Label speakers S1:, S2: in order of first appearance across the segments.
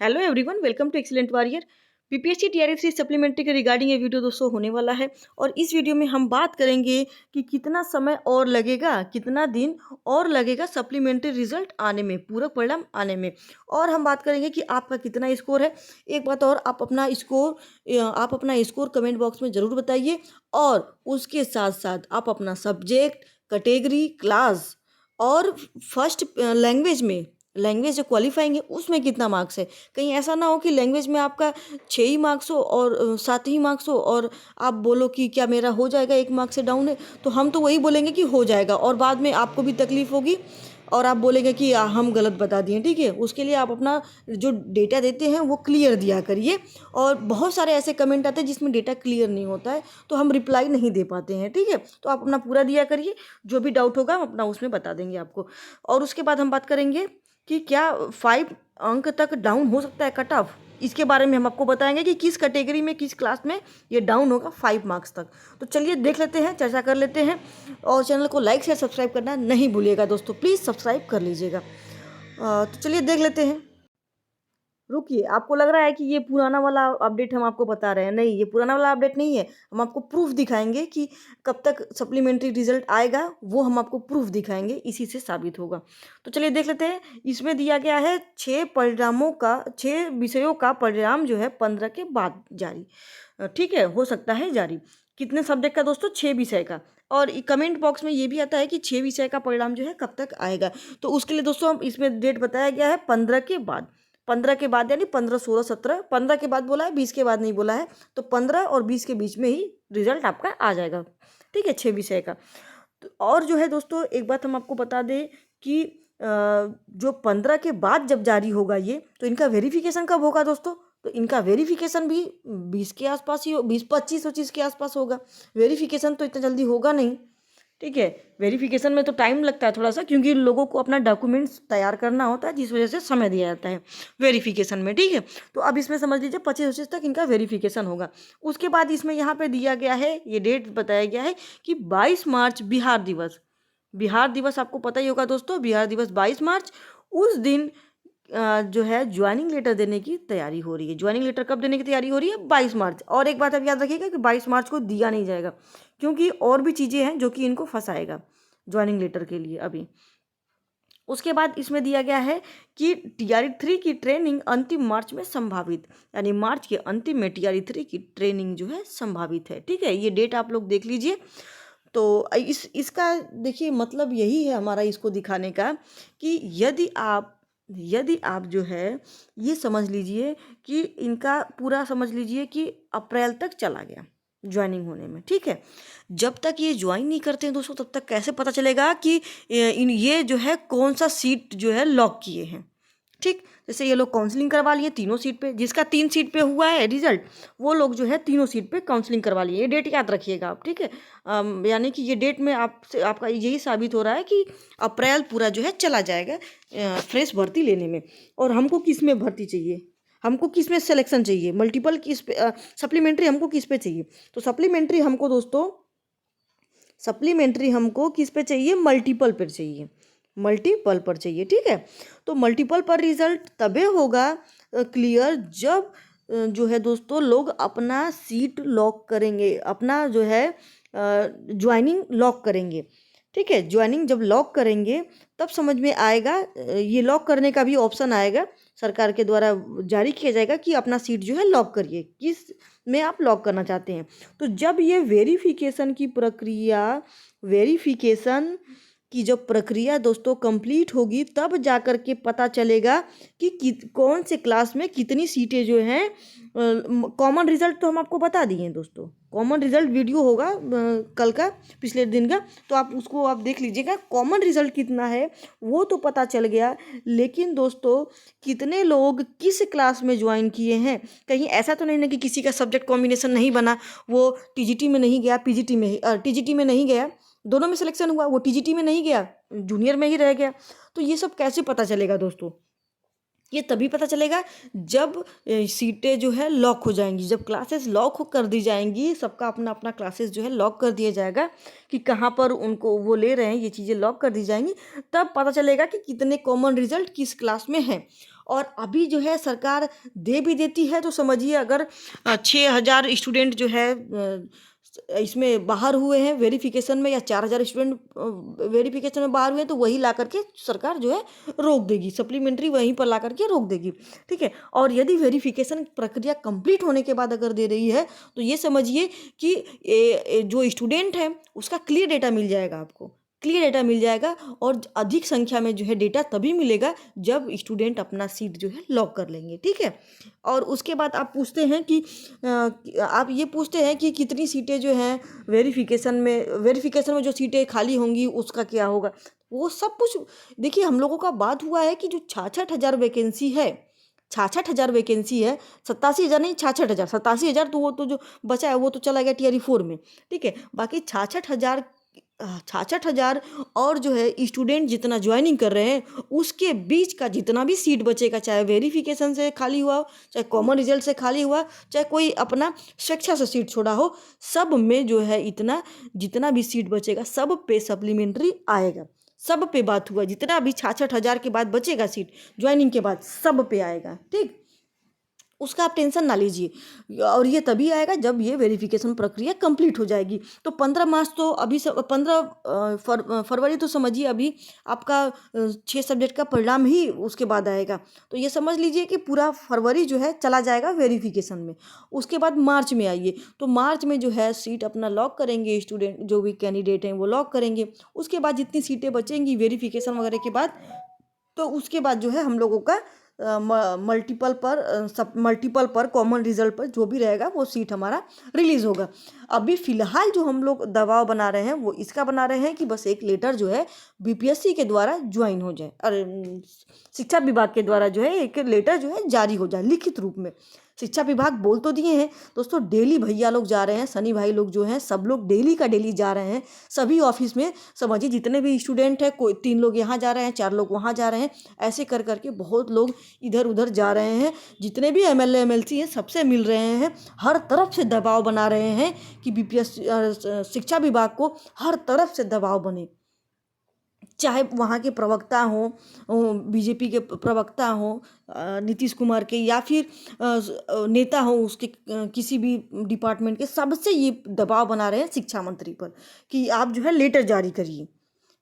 S1: Hello everyone, welcome to Excellent Warrior. PPSC TRE 3 supplementary के regarding ये video दोस्तों होने वाला है। और इस वीडियो में हम बात करेंगे कि कितना समय और लगेगा, कितना दिन और लगेगा सप्लीमेंट्री रिजल्ट आने में, पूरक परिणाम आने में। और हम बात करेंगे कि आपका कितना स्कोर है। एक बात और, आप अपना स्कोर कमेंट बॉक्स में ज़रूर बताइए। और उसके साथ साथ आप अपना सब्जेक्ट, कैटेगरी, क्लास और फर्स्ट लैंग्वेज जो क्वालिफाइंग है उसमें कितना मार्क्स है। कहीं ऐसा ना हो कि लैंग्वेज में आपका 6 ही मार्क्स हो और 7 ही मार्क्स हो और आप बोलो कि क्या मेरा हो जाएगा, 1 मार्क्स से डाउन है। तो हम तो वही बोलेंगे कि हो जाएगा और बाद में आपको भी तकलीफ होगी और आप बोलेंगे कि हम गलत बता दिए। ठीक है, उसके लिए आप अपना जो डेटा देते हैं वो क्लियर दिया करिए। और बहुत सारे ऐसे कमेंट आते हैं जिसमें डेटा क्लियर नहीं होता है तो हम रिप्लाई नहीं दे पाते हैं। ठीक है, तो आप अपना पूरा दिया करिए, जो भी डाउट होगा हम अपना उसमें बता देंगे आपको। और उसके बाद हम बात करेंगे कि क्या 5 अंक तक डाउन हो सकता है कट ऑफ। इसके बारे में हम आपको बताएंगे कि किस कैटेगरी में, किस क्लास में ये डाउन होगा 5 मार्क्स तक। तो चलिए देख लेते हैं, चर्चा कर लेते हैं। और चैनल को लाइक शेयर सब्सक्राइब करना नहीं भूलिएगा दोस्तों, प्लीज़ सब्सक्राइब कर लीजिएगा। तो चलिए देख लेते हैं। रुकिए, आपको लग रहा है कि ये पुराना वाला अपडेट हम आपको बता रहे हैं। नहीं, ये पुराना वाला अपडेट नहीं है। हम आपको प्रूफ दिखाएंगे कि कब तक सप्लीमेंट्री रिजल्ट आएगा, वो हम आपको प्रूफ दिखाएंगे, इसी से साबित होगा। तो चलिए देख लेते हैं। इसमें दिया गया है 6 विषयों का परिणाम जो है 15 के बाद जारी। ठीक है, हो सकता है जारी। कितने सब्जेक्ट का दोस्तों? 6 विषय का। और कमेंट बॉक्स में ये भी आता है कि 6 विषय का परिणाम जो है कब तक आएगा। तो उसके लिए दोस्तों हम इसमें डेट बताया गया है 15 के बाद। 15 के बाद यानी 15, 16, 17। 15 के बाद बोला है, 20 के बाद नहीं बोला है। तो 15 और 20 के बीच में ही रिजल्ट आपका आ जाएगा। ठीक है, 6 विषय का। तो और जो है दोस्तों, एक बात हम आपको बता दें कि जो 15 के बाद जब जारी होगा ये, तो इनका वेरिफिकेशन कब होगा दोस्तों? तो इनका वेरिफिकेशन भी 20 के आसपास ही हो, 20, 25, 25 के आसपास होगा। वेरिफिकेशन तो इतना जल्दी होगा नहीं। ठीक है, वेरिफिकेशन में तो टाइम लगता है थोड़ा सा, क्योंकि लोगों को अपना डॉक्यूमेंट्स तैयार करना होता है, जिस वजह से समय दिया जाता है वेरिफिकेशन में। ठीक है, तो अब इसमें समझ लीजिए 25-25 तक इनका वेरिफिकेशन होगा। उसके बाद इसमें यहाँ पे दिया गया है, ये डेट बताया गया है कि 22 मार्च बिहार दिवस। बिहार दिवस आपको पता ही होगा दोस्तों, बिहार दिवस 22 मार्च। उस दिन जो है ज्वाइनिंग लेटर देने की तैयारी हो रही है। ज्वाइनिंग लेटर कब देने की तैयारी हो रही है? 22 मार्च। और एक बात अब याद रखिएगा कि 22 मार्च को दिया नहीं जाएगा, क्योंकि और भी चीज़ें हैं जो कि इनको फंसाएगा ज्वाइनिंग लेटर के लिए अभी। उसके बाद इसमें दिया गया है कि टीआरई 3 की ट्रेनिंग अंतिम मार्च में संभावित, यानी मार्च के अंतिम में टीआरई 3 की ट्रेनिंग जो है संभावित है। ठीक है, ये डेट आप लोग देख लीजिए। तो इसका देखिए मतलब यही है हमारा इसको दिखाने का कि यदि आप जो है ये समझ लीजिए कि इनका पूरा समझ लीजिए कि अप्रैल तक चला गया ज्वाइनिंग होने में। ठीक है, जब तक ये ज्वाइन नहीं करते हैं दोस्तों, तब तक कैसे पता चलेगा कि ये जो है कौन सा सीट जो है लॉक किए हैं। ठीक, जैसे ये लोग काउंसलिंग करवा लिए तीनों सीट पे, जिसका 3 सीट पे हुआ है रिजल्ट, वो लोग जो है तीनों सीट पे काउंसलिंग करवा लिए। ये डेट याद रखिएगा आप। ठीक है, यानी कि ये डेट में आपका यही साबित हो रहा है कि अप्रैल पूरा जो है चला जाएगा फ्रेश भर्ती लेने में। और हमको किस में भर्ती चाहिए? हमको किस में सिलेक्शन चाहिए? मल्टीपल किस पे, सप्लीमेंट्री हमको किस पे चाहिए? तो सप्लीमेंट्री हमको किस पे चाहिए? मल्टीपल पर चाहिए, मल्टीपल पर चाहिए। ठीक है, तो मल्टीपल पर रिजल्ट तबे होगा क्लियर जब जो है दोस्तों लोग अपना सीट लॉक करेंगे, अपना जो है ज्वाइनिंग लॉक करेंगे। ठीक है, ज्वाइनिंग जब लॉक करेंगे तब समझ में आएगा। ये लॉक करने का भी ऑप्शन आएगा, सरकार के द्वारा जारी किया जाएगा कि अपना सीट जो है लॉक करिए, किस में आप लॉक करना चाहते हैं। तो जब ये वेरिफिकेशन की जब प्रक्रिया दोस्तों कंप्लीट होगी, तब जाकर के पता चलेगा कि कौन से क्लास में कितनी सीटें जो हैं। कॉमन रिजल्ट तो हम आपको बता दिए हैं दोस्तों, कॉमन रिजल्ट वीडियो होगा कल का, पिछले दिन का, तो आप उसको आप देख लीजिएगा। कॉमन रिजल्ट कितना है वो तो पता चल गया, लेकिन दोस्तों कितने लोग किस क्लास में ज्वाइन किए हैं, कहीं ऐसा तो नहीं ना कि किसी का सब्जेक्ट कॉम्बिनेशन नहीं बना, वो टीजीटी में नहीं गया, टीजीटी में नहीं गया, दोनों में सिलेक्शन हुआ, वो टीजीटी में नहीं गया, जूनियर में ही रह गया। तो ये सब कैसे पता चलेगा दोस्तों? ये तभी पता चलेगा जब सीटें जो है लॉक हो जाएंगी, जब क्लासेस लॉक कर दी जाएंगी, सबका अपना अपना क्लासेस जो है लॉक कर दिया जाएगा कि कहाँ पर उनको वो ले रहे हैं, ये चीज़ें लॉक कर दी जाएंगी, तब पता चलेगा कि कितने कॉमन रिजल्ट किस क्लास में है। और अभी जो है सरकार दे भी देती है, तो समझिए अगर 6,000 स्टूडेंट जो है इसमें बाहर हुए हैं वेरिफिकेशन में, या 4,000 स्टूडेंट वेरिफिकेशन में बाहर हुए हैं, तो वही ला करके सरकार जो है रोक देगी, सप्लीमेंट्री वहीं पर ला करके रोक देगी। ठीक है, और यदि वेरिफिकेशन प्रक्रिया कंप्लीट होने के बाद अगर दे रही है, तो ये समझिए कि जो स्टूडेंट है उसका क्लियर डेटा मिल जाएगा, आपको क्लियर डेटा मिल जाएगा। और अधिक संख्या में जो है डेटा तभी मिलेगा जब स्टूडेंट अपना सीट जो है लॉक कर लेंगे। ठीक है, और उसके बाद आप पूछते हैं कि आप ये पूछते हैं कि कितनी सीटें जो हैं वेरिफिकेशन में जो सीटें खाली होंगी उसका क्या होगा, वो सब कुछ देखिए। हम लोगों का बात हुआ है कि जो 66,000 वैकेंसी है, 66,000 वैकेंसी है, 87,000 नहीं, 66,000, 87,000 तो वो तो जो बचा है वो तो चला गया टीआरई 4 में। ठीक है, बाकी 66,000 और जो है स्टूडेंट जितना ज्वाइनिंग कर रहे हैं उसके बीच का जितना भी सीट बचेगा, चाहे वेरिफिकेशन से खाली हुआ हो, चाहे कॉमन रिजल्ट से खाली हुआ, चाहे कोई अपना स्वेच्छा से सीट छोड़ा हो, सब में जो है इतना जितना भी सीट बचेगा सब पे सप्लीमेंट्री आएगा। सब पे बात हुआ, जितना भी 66,000 के बाद बचेगा सीट ज्वाइनिंग के बाद सब पे आएगा। ठीक, उसका आप टेंशन ना लीजिए, और ये तभी आएगा जब ये वेरिफिकेशन प्रक्रिया कंप्लीट हो जाएगी। तो 15 मार्च तो अभी 15 फरवरी तो समझिए अभी आपका 6 सब्जेक्ट का परिणाम ही उसके बाद आएगा। तो ये समझ लीजिए कि पूरा फरवरी जो है चला जाएगा वेरिफिकेशन में। उसके बाद मार्च में आइए, तो मार्च में जो है सीट अपना लॉक करेंगे, स्टूडेंट जो भी कैंडिडेट हैं वो लॉक करेंगे। उसके बाद जितनी सीटें बचेंगी वेरिफिकेशन वगैरह के बाद, तो उसके बाद जो है हम लोगों का मल्टीपल पर कॉमन रिजल्ट पर जो भी रहेगा वो सीट हमारा रिलीज़ होगा। अभी फ़िलहाल जो हम लोग दबाव बना रहे हैं वो इसका बना रहे हैं कि बस एक लेटर जो है बीपीएससी के द्वारा ज्वाइन हो जाए, और शिक्षा विभाग के द्वारा जो है एक लेटर जो है जारी हो जाए लिखित रूप में। शिक्षा विभाग बोल तो दिए हैं दोस्तों, डेली भैया लोग जा रहे हैं, सनी भाई लोग जो हैं सब लोग डेली का डेली जा रहे हैं सभी ऑफिस में। समझिए जितने भी स्टूडेंट हैं, कोई 3 लोग यहाँ जा रहे हैं, 4 लोग वहाँ जा रहे हैं, ऐसे कर करके बहुत लोग इधर उधर जा रहे हैं। जितने भी एमएलए एमएलसी हैं सबसे मिल रहे हैं, हर तरफ से दबाव बना रहे हैं कि बीपीएससी शिक्षा विभाग को हर तरफ से दबाव बने, चाहे वहाँ के प्रवक्ता हों, बीजेपी के प्रवक्ता हों, नीतीश कुमार के, या फिर नेता हों उसके, किसी भी डिपार्टमेंट के, सबसे ये दबाव बना रहे हैं शिक्षा मंत्री पर कि आप जो है लेटर जारी करिए।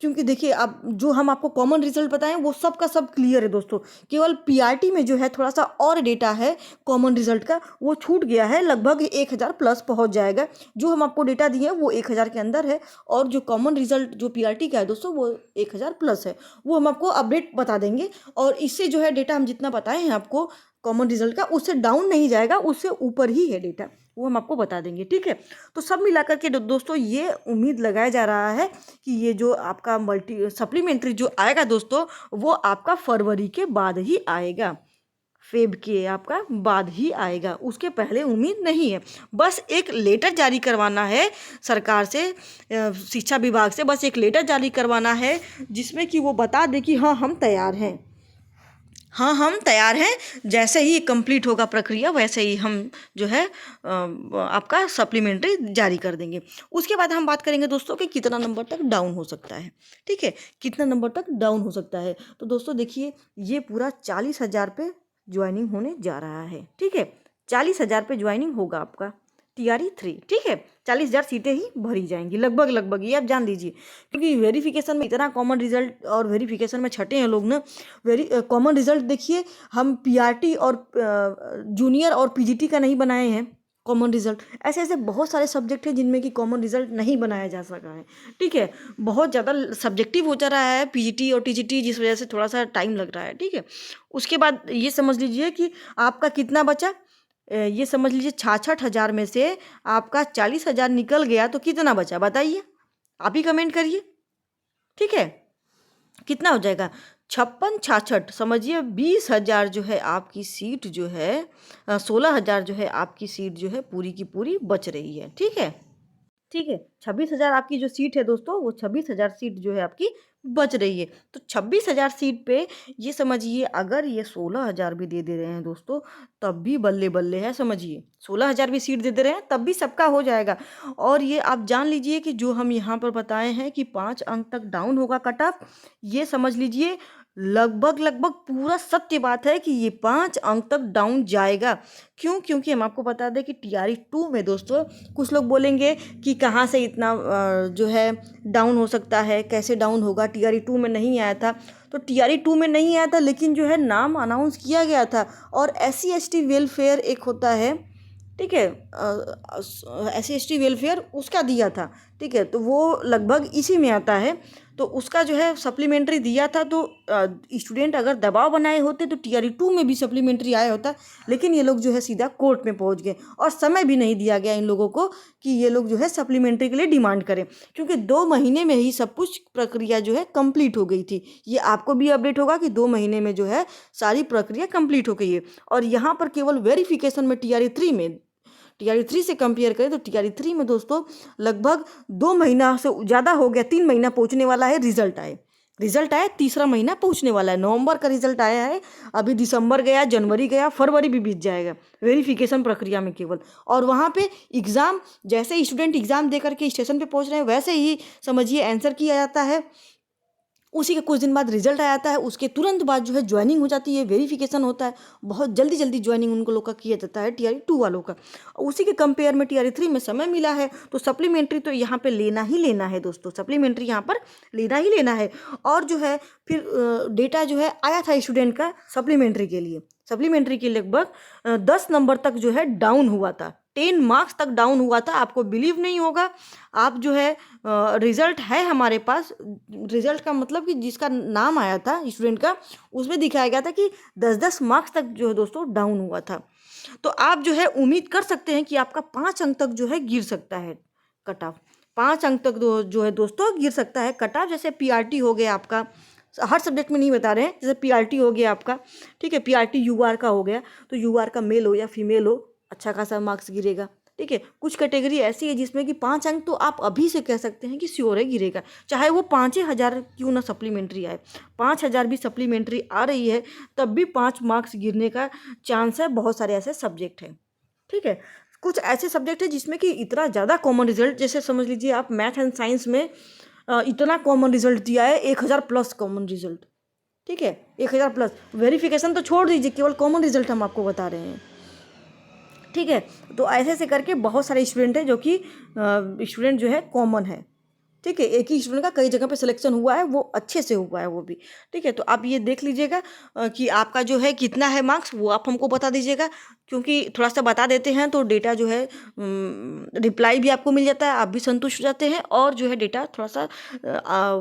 S1: क्योंकि देखिए अब जो हम आपको कॉमन रिजल्ट बताएं वो सब का सब क्लियर है दोस्तों, केवल पीआरटी में जो है थोड़ा सा और डेटा है कॉमन रिजल्ट का, वो छूट गया है, लगभग 1,000 प्लस पहुंच जाएगा। जो हम आपको डेटा दिए हैं वो 1,000 के अंदर है, और जो कॉमन रिजल्ट जो पीआरटी का है दोस्तों वो 1,000 प्लस है, वो हम आपको अपडेट बता देंगे। और इससे जो है डेटा हम जितना बताए हैं आपको कॉमन रिजल्ट का, उससे डाउन नहीं जाएगा, उससे ऊपर ही है डेटा, वो हम आपको बता देंगे। ठीक है, तो सब मिलाकर के दोस्तों ये उम्मीद लगाया जा रहा है कि ये जो आपका सप्लीमेंट्री जो आएगा दोस्तों वो आपका फरवरी के बाद ही आएगा, फेब के आपका बाद ही आएगा, उसके पहले उम्मीद नहीं है। बस एक लेटर जारी करवाना है सरकार से, शिक्षा विभाग से बस एक लेटर जारी करवाना है जिसमें कि वो बता दे कि हाँ हम तैयार हैं, हाँ हम तैयार हैं, जैसे ही कंप्लीट होगा प्रक्रिया वैसे ही हम जो है आपका सप्लीमेंट्री जारी कर देंगे। उसके बाद हम बात करेंगे दोस्तों कि कितना नंबर तक डाउन हो सकता है। ठीक है, कितना नंबर तक डाउन हो सकता है, तो दोस्तों देखिए ये पूरा 40,000 पे ज्वाइनिंग होने जा रहा है। ठीक है, 40,000 पे ज्वाइनिंग होगा आपका टीआरई 3। ठीक है, 40,000 सीटें ही भरी जाएंगी लगभग, ये आप जान लीजिए, क्योंकि वेरिफिकेशन में इतना कॉमन रिजल्ट, और वेरिफिकेशन में छटे हैं लोग ना। कॉमन रिजल्ट देखिए हम पीआरटी और जूनियर और पीजीटी का नहीं बनाए हैं कॉमन रिजल्ट, ऐसे ऐसे बहुत सारे सब्जेक्ट हैं जिनमें कि कॉमन रिजल्ट नहीं बनाया जा सका है। ठीक है, बहुत ज़्यादा सब्जेक्टिव हो जा रहा है पीजीटी और टीजीटी, जिस वजह से थोड़ा सा टाइम लग रहा है। ठीक है, उसके बाद ये समझ लीजिए कि आपका कितना बचा, ये समझ लीजिए 66,000 में से आपका 40,000 निकल गया, तो कितना बचा बताइए, आप ही कमेंट करिए। ठीक है, कितना हो जाएगा, 56 66 समझिए 20,000 जो है आपकी सीट जो है 16,000 जो है आपकी सीट जो है पूरी की पूरी बच रही है। ठीक है, ठीक है, 26,000 आपकी जो सीट है दोस्तों वो 26,000 सीट जो है आपकी बच रही है। तो 26,000 सीट पे ये समझिए अगर ये 16,000 भी दे रहे हैं दोस्तों तब भी बल्ले बल्ले है, समझिए 16,000 भी सीट दे रहे हैं तब भी सबका हो जाएगा। और ये आप जान लीजिए कि जो हम यहाँ पर बताए हैं कि 5 अंक तक डाउन होगा कट ऑफ, ये समझ लीजिए लगभग लगभग पूरा सत्य बात है कि ये 5 अंक तक डाउन जाएगा। क्यों? क्योंकि हम आपको बता दें कि टीआरई 2 में दोस्तों कुछ लोग बोलेंगे कि कहाँ से इतना जो है डाउन हो सकता है, कैसे डाउन होगा, टीआरई 2 में नहीं आया था। तो टीआरई 2 में नहीं आया था, लेकिन जो है नाम अनाउंस किया गया था। और SC/ST वेलफेयर एक होता है, ठीक है, SC/ST वेलफेयर उसका दिया था, ठीक है, तो वो लगभग इसी में आता है। तो उसका जो है सप्लीमेंट्री दिया था। तो स्टूडेंट अगर दबाव बनाए होते तो टीआरई 2 में भी सप्लीमेंट्री आया होता, लेकिन ये लोग जो है सीधा कोर्ट में पहुंच गए और समय भी नहीं दिया गया इन लोगों को कि ये लोग जो है सप्लीमेंट्री के लिए डिमांड करें, क्योंकि 2 महीने में ही सब कुछ प्रक्रिया जो है कंप्लीट हो गई थी। ये आपको भी अपडेट होगा कि 2 महीने में जो है सारी प्रक्रिया कंप्लीट हो गई है। और यहाँ पर केवल वेरिफिकेशन में टीआरई 3 से कंपेयर करें तो टीआरई 3 में दोस्तों लगभग 2 महीना से ज़्यादा हो गया, 3 महीना पहुंचने वाला है। रिजल्ट आया, तीसरा महीना पहुंचने वाला है। नवंबर का रिजल्ट आया है, अभी दिसंबर गया, जनवरी गया, फरवरी भी बीत जाएगा वेरिफिकेशन प्रक्रिया में केवल। और वहाँ पे एग्ज़ाम, जैसे स्टूडेंट एग्ज़ाम दे करके स्टेशन पे पहुँच रहे हैं, वैसे ही समझिए आंसर किया जाता है। उसी के कुछ दिन बाद रिजल्ट आ जाता है, उसके तुरंत बाद जो है ज्वाइनिंग हो जाती है, वेरिफिकेशन होता है। बहुत जल्दी जल्दी ज्वाइनिंग उनको लोग का किया जाता है टीआरई 2 वालों का। उसी के कंपेयर में टीआरई 3 में समय मिला है, तो सप्लीमेंट्री तो यहाँ पे लेना ही लेना है दोस्तों, सप्लीमेंट्री यहाँ पर लेना ही लेना है। और जो है फिर डेटा जो है आया था स्टूडेंट का सप्लीमेंट्री के लगभग 10 नंबर तक जो है डाउन हुआ था, 10 मार्क्स तक डाउन हुआ था। आपको बिलीव नहीं होगा, आप जो है रिजल्ट है हमारे पास, रिजल्ट का मतलब कि जिसका नाम आया था स्टूडेंट का, उसमें दिखाया गया था कि 10-10 मार्क्स तक जो है दोस्तों डाउन हुआ था। तो आप जो है उम्मीद कर सकते हैं कि आपका 5 अंक तक जो है गिर सकता है कट ऑफ, 5 अंक तक जो है दोस्तों गिर सकता है कट ऑफ। जैसे पीआरटी हो गया आपका, हर सब्जेक्ट में नहीं बता रहे हैं, जैसे पीआरटी हो गया आपका, ठीक है, पीआरटी यूआर का हो गया, तो यूआर का मेल हो या फीमेल हो, अच्छा खासा मार्क्स गिरेगा, ठीक है। कुछ कैटेगरी ऐसी है जिसमें कि 5 अंक तो आप अभी से कह सकते हैं कि श्योर है गिरेगा, चाहे वो 5,000 क्यों ना सप्लीमेंट्री आए, 5,000 भी सप्लीमेंट्री आ रही है तब भी 5 मार्क्स गिरने का चांस है। बहुत सारे ऐसे सब्जेक्ट हैं, ठीक है। कुछ ऐसे सब्जेक्ट है जिसमें कि इतना ज़्यादा कॉमन रिजल्ट, जैसे समझ लीजिए आप मैथ एंड साइंस में इतना कॉमन रिजल्ट दिया है, 1,000 प्लस कॉमन रिजल्ट, ठीक है, 1,000 प्लस। वेरिफिकेशन तो छोड़ दीजिए, केवल कॉमन रिजल्ट हम आपको बता रहे हैं, ठीक है। तो ऐसे करके बहुत सारे स्टूडेंट हैं जो कि स्टूडेंट जो है कॉमन है, ठीक है। एक ही स्टूडेंट का कई जगह पे सिलेक्शन हुआ है, वो अच्छे से हुआ है वो भी, ठीक है। तो आप ये देख लीजिएगा कि आपका जो है कितना है मार्क्स, वो आप हमको बता दीजिएगा, क्योंकि थोड़ा सा बता देते हैं तो डेटा जो है रिप्लाई भी आपको मिल जाता है, आप भी संतुष्ट हो जाते हैं, और जो है डेटा थोड़ा सा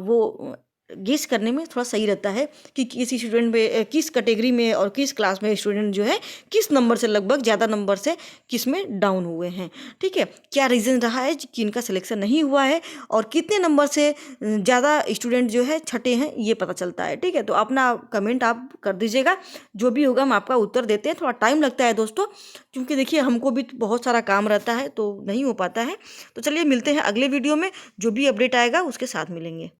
S1: वो गेस करने में थोड़ा सही रहता है कि किस स्टूडेंट में, किस कैटेगरी में और किस क्लास में स्टूडेंट जो है किस नंबर से, लगभग ज़्यादा नंबर से किस में डाउन हुए हैं, ठीक है। क्या रीज़न रहा है कि इनका सिलेक्शन नहीं हुआ है, और कितने नंबर से ज़्यादा स्टूडेंट जो है छटे हैं, ये पता चलता है, ठीक है। तो अपना कमेंट आप कर दीजिएगा, जो भी होगा हम आपका उत्तर देते हैं। थोड़ा टाइम लगता है दोस्तों, क्योंकि देखिए हमको भी बहुत सारा काम रहता है, तो नहीं हो पाता है। तो चलिए मिलते हैं अगले वीडियो में, जो भी अपडेट आएगा उसके साथ मिलेंगे।